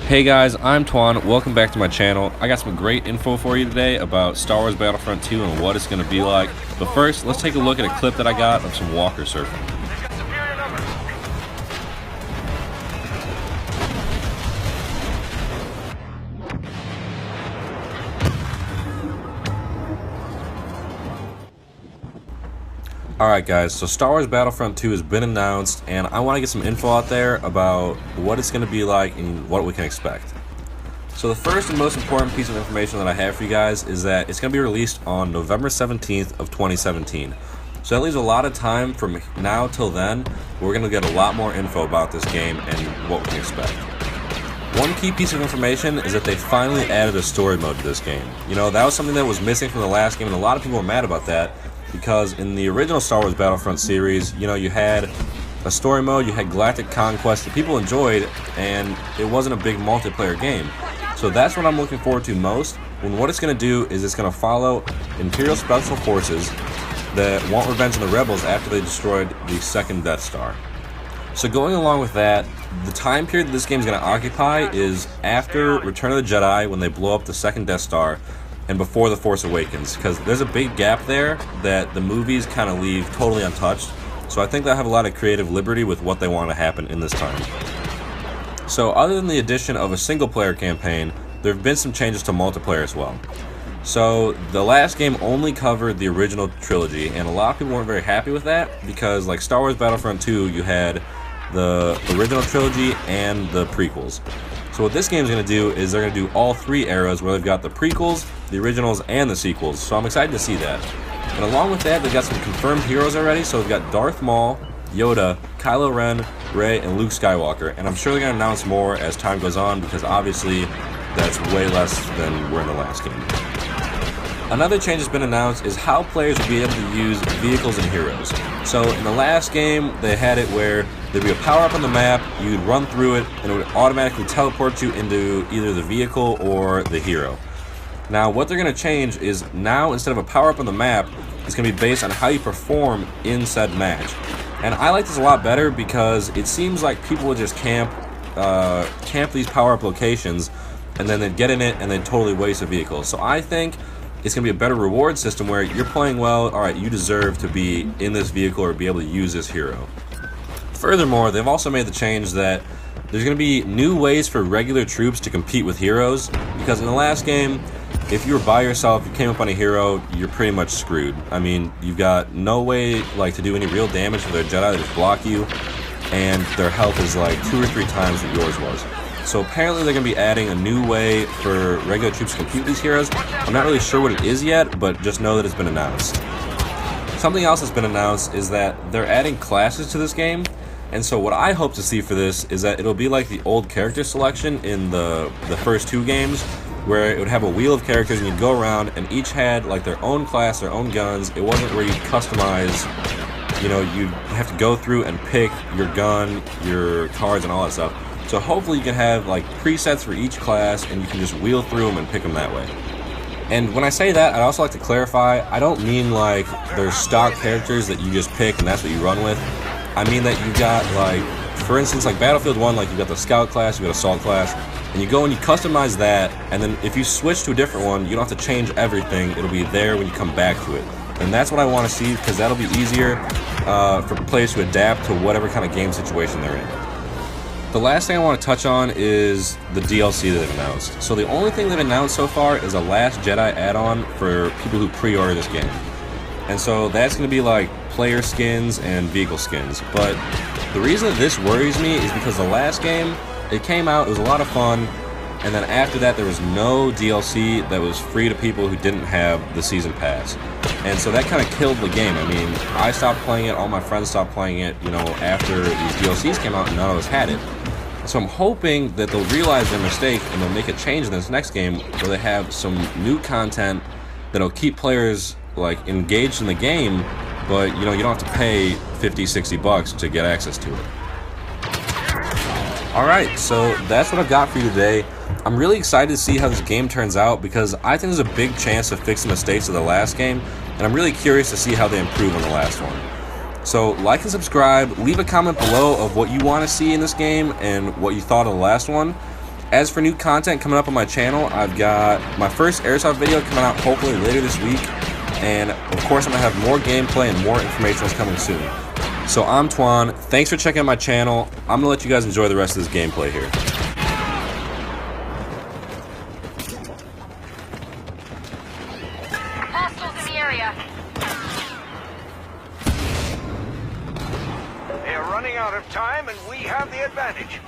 Hey guys, I'm Twan. Welcome back to my channel. I got some great info for you today about Star Wars Battlefront 2 and what it's going to be like. But first, let's take a look at a clip that I got of some walker surfing. Alright guys, so Star Wars Battlefront 2 has been announced, and I want to get some info out there about what it's going to be like and what we can expect. So the first and most important piece of information that I have for you guys is that it's going to be released on November 17th of 2017. So that leaves a lot of time from now till then. We're going to get a lot more info about this game and what we can expect. One key piece of information is that they finally added a story mode to this game. You know, that was something that was missing from the last game, and a lot of people were mad about that because in the original Star Wars Battlefront series, you know, you had a story mode, you had Galactic Conquest that people enjoyed, and it wasn't a big multiplayer game. So that's what I'm looking forward to most, when what it's going to do is it's going to follow Imperial Special Forces that want revenge on the Rebels after they destroyed the second Death Star. So going along with that, the time period that this game is going to occupy is after Return of the Jedi, when they blow up the second Death Star, and before The Force Awakens, because there's a big gap there that the movies kind of leave totally untouched. So I think they'll have a lot of creative liberty with what they want to happen in this time. So other than the addition of a single-player campaign, there have been some changes to multiplayer as well. So the last game only covered the original trilogy, and a lot of people weren't very happy with that because, like Star Wars Battlefront 2, you had the original trilogy and the prequels. So what this game is going to do is they're going to do all three eras where they've got the prequels, the originals, and the sequels. So I'm excited to see that. And along with that, they've got some confirmed heroes already. So we've got Darth Maul, Yoda, Kylo Ren, Rey, and Luke Skywalker, and I'm sure they're going to announce more as time goes on because obviously that's way less than were in the last game. Another change that's been announced is how players will be able to use vehicles and heroes. So in the last game, they had it where there'd be a power-up on the map, you'd run through it, and it would automatically teleport you into either the vehicle or the hero. Now what they're going to change is now instead of a power-up on the map, it's going to be based on how you perform in said match. And I like this a lot better because it seems like people would just camp these power-up locations and then they'd get in it and they'd totally waste a vehicle. So I think it's going to be a better reward system where you're playing well, alright, you deserve to be in this vehicle or be able to use this hero. Furthermore, they've also made the change that there's going to be new ways for regular troops to compete with heroes, because in the last game, if you were by yourself, you came up on a hero, you're pretty much screwed. I mean, you've got no way like to do any real damage to their Jedi. They just block you, and their health is like 2 or 3 times what yours was. So apparently they're going to be adding a new way for regular troops to compete with these heroes. I'm not really sure what it is yet, but just know that it's been announced. Something else that's been announced is that they're adding classes to this game. And so what I hope to see for this is that it'll be like the old character selection in the first 2 games, where it would have a wheel of characters and you'd go around and each had like their own class, their own guns. It wasn't where you'd customize, you know, you'd have to go through and pick your gun, your cards, and all that stuff. So hopefully you can have like presets for each class and you can just wheel through them and pick them that way. And when I say that, I'd also like to clarify, I don't mean like there's stock characters that you just pick and that's what you run with. I mean that you got like, for instance, like Battlefield 1, like you got the Scout class, you got Assault class, and you go and you customize that, and then if you switch to a different one, you don't have to change everything, it'll be there when you come back to it. And that's what I want to see, because that'll be easier for players to adapt to whatever kind of game situation they're in. The last thing I want to touch on is the DLC that they've announced. So the only thing they've announced so far is a Last Jedi add-on for people who pre-order this game. And so that's going to be like player skins and vehicle skins. But the reason that this worries me is because the last game, it came out, it was a lot of fun, and then after that there was no DLC that was free to people who didn't have the season pass. And so that kind of killed the game. I mean, I stopped playing it, all my friends stopped playing it, you know, after these DLCs came out and none of us had it. So I'm hoping that they'll realize their mistake and they'll make a change in this next game where they have some new content that'll keep players like engaged in the game, but you know, you don't have to pay 50, 60 bucks to get access to it. Alright, so that's what I've got for you today. I'm really excited to see how this game turns out because I think there's a big chance of fixing mistakes of the last game, and I'm really curious to see how they improve on the last one. So like and subscribe, leave a comment below of what you want to see in this game and what you thought of the last one. As for new content coming up on my channel, I've got my first airsoft video coming out hopefully later this week. And of course, I'm going to have more gameplay and more information that's coming soon. So I'm Twan. Thanks for checking out my channel. I'm going to let you guys enjoy the rest of this gameplay here. Hostiles in the area. They're running out of time and we have the advantage.